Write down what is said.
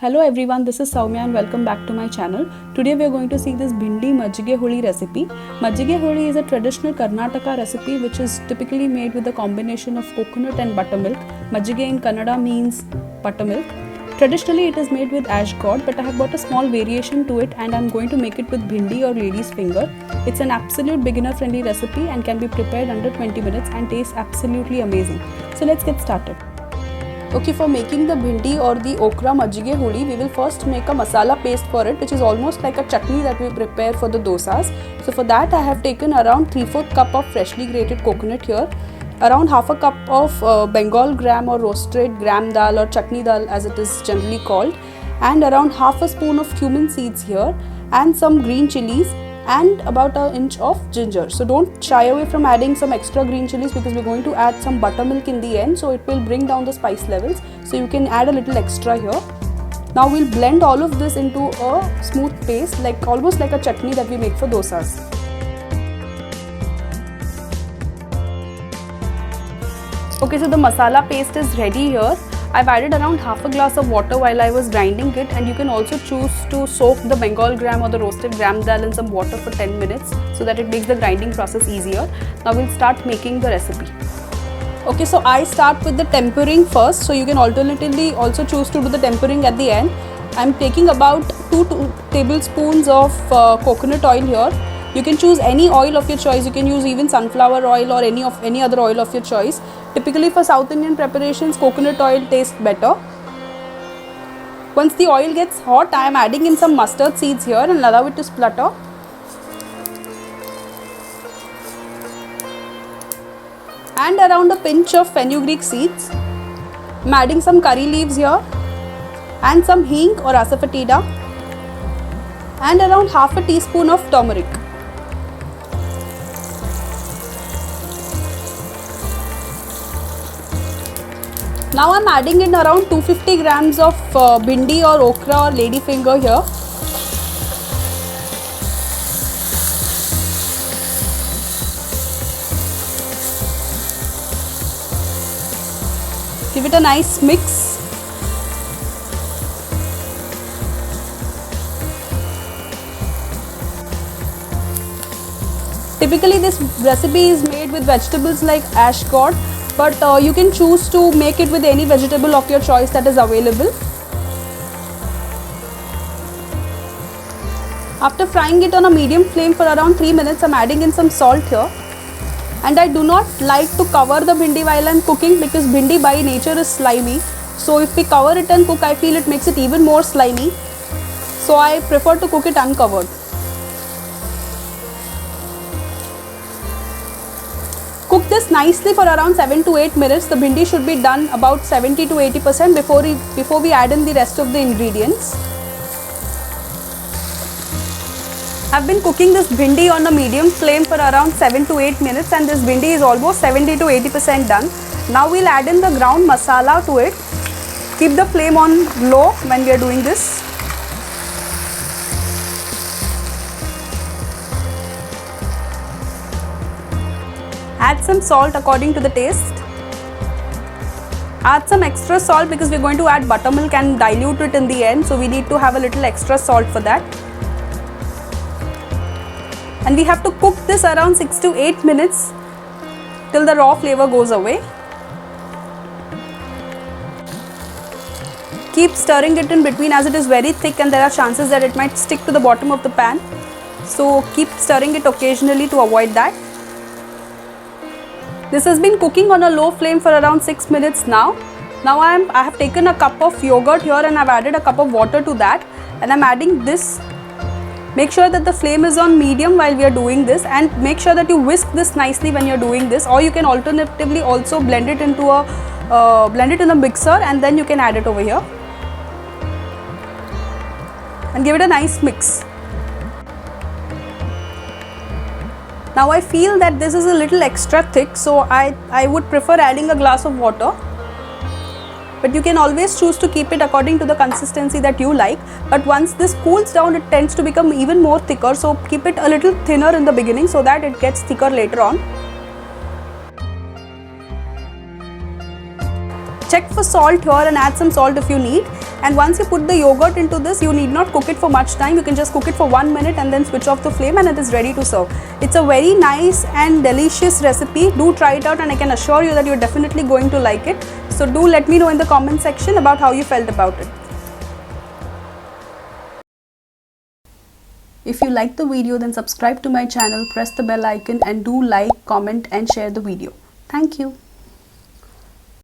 Hello everyone, this is Soumya and welcome back to my channel. Today we are going to see this bhindi majjige holi recipe. Majjige holi is a traditional Karnataka recipe which is typically made with a combination of coconut and buttermilk. Majjige in Kannada means buttermilk. Traditionally it is made with ash gourd, but I have got a small variation to it and I am going to make it with bhindi or lady's finger. It's an absolute beginner friendly recipe and can be prepared under 20 minutes and tastes absolutely amazing. So let's get started. Okay, for making the bhindi or the okra majjige holi, we will first make a masala paste for it, which is almost like a chutney that we prepare for the dosas. So for that I have taken around 3/4 cup of freshly grated coconut here, around half a cup of Bengal gram or roasted gram dal or chutney dal as it is generally called, and around half a spoon of cumin seeds here, and some green chilies and about an inch of ginger. So don't shy away from adding some extra green chilies because we're going to add some buttermilk in the end, so it will bring down the spice levels, so you can add a little extra here. Now we'll blend all of this into a smooth paste, like almost like a chutney that we make for dosas. Okay, so the masala paste is ready here. I've added around half a glass of water while I was grinding it, and you can also choose to soak the Bengal gram or the roasted gram dal in some water for 10 minutes so that it makes the grinding process easier. Now we'll start making the recipe. Okay, so I start with the tempering first, so you can alternatively also choose to do the tempering at the end. I'm taking about 2 tablespoons of coconut oil here. You can choose any oil of your choice. You can use even sunflower oil or any other oil of your choice. Typically for South Indian preparations, coconut oil tastes better. Once the oil gets hot, I am adding in some mustard seeds here and allow it to splutter. And around a pinch of fenugreek seeds. I am adding some curry leaves here and some hing or asafoetida and around half a teaspoon of turmeric. Now I am adding in around 250 grams of bhindi or okra or lady finger here. Give it a nice mix. Typically this recipe is made with vegetables like ash gourd, but you can choose to make it with any vegetable of your choice that is available. After frying it on a medium flame for around 3 minutes, I am adding in some salt here. And I do not like to cover the bhindi while I am cooking because bhindi by nature is slimy. So if we cover it and cook, I feel it makes it even more slimy. So I prefer to cook it uncovered. Cook this nicely for around 7 to 8 minutes. The bhindi should be done about 70 to 80% before we add in the rest of the ingredients. I've been cooking this bhindi on a medium flame for around 7 to 8 minutes and this bhindi is almost 70 to 80% done. Now we'll add in the ground masala to it. Keep the flame on low when we are doing this. Add some salt according to the taste. Add some extra salt because we're going to add buttermilk and dilute it in the end, so we need to have a little extra salt for that. And we have to cook this around 6 to 8 minutes till the raw flavor goes away. Keep stirring it in between as it is very thick and there are chances that it might stick to the bottom of the pan. So keep stirring it occasionally to avoid that. This has been cooking on a low flame for around 6 minutes now. Now I have taken a cup of yogurt here and I've added a cup of water to that and I'm adding this. Make sure that the flame is on medium while we are doing this and make sure that you whisk this nicely when you're doing this, or you can alternatively also blend it in a mixer and then you can add it over here and give it a nice mix. Now I feel that this is a little extra thick, so I would prefer adding a glass of water. But you can always choose to keep it according to the consistency that you like. But once this cools down, it tends to become even more thicker. So keep it a little thinner in the beginning so that it gets thicker later on. check for salt here and add some salt if you need. And once you put the yogurt into this, you need not cook it for much time. You can just cook it for 1 minute and then switch off the flame, and it is ready to serve. It's a very nice and delicious recipe. Do try it out, and I can assure you that you're definitely going to like it. So do let me know in the comment section about how you felt about it. If you like the video, then subscribe to my channel, press the bell icon, and do like, comment and share the video. Thank you.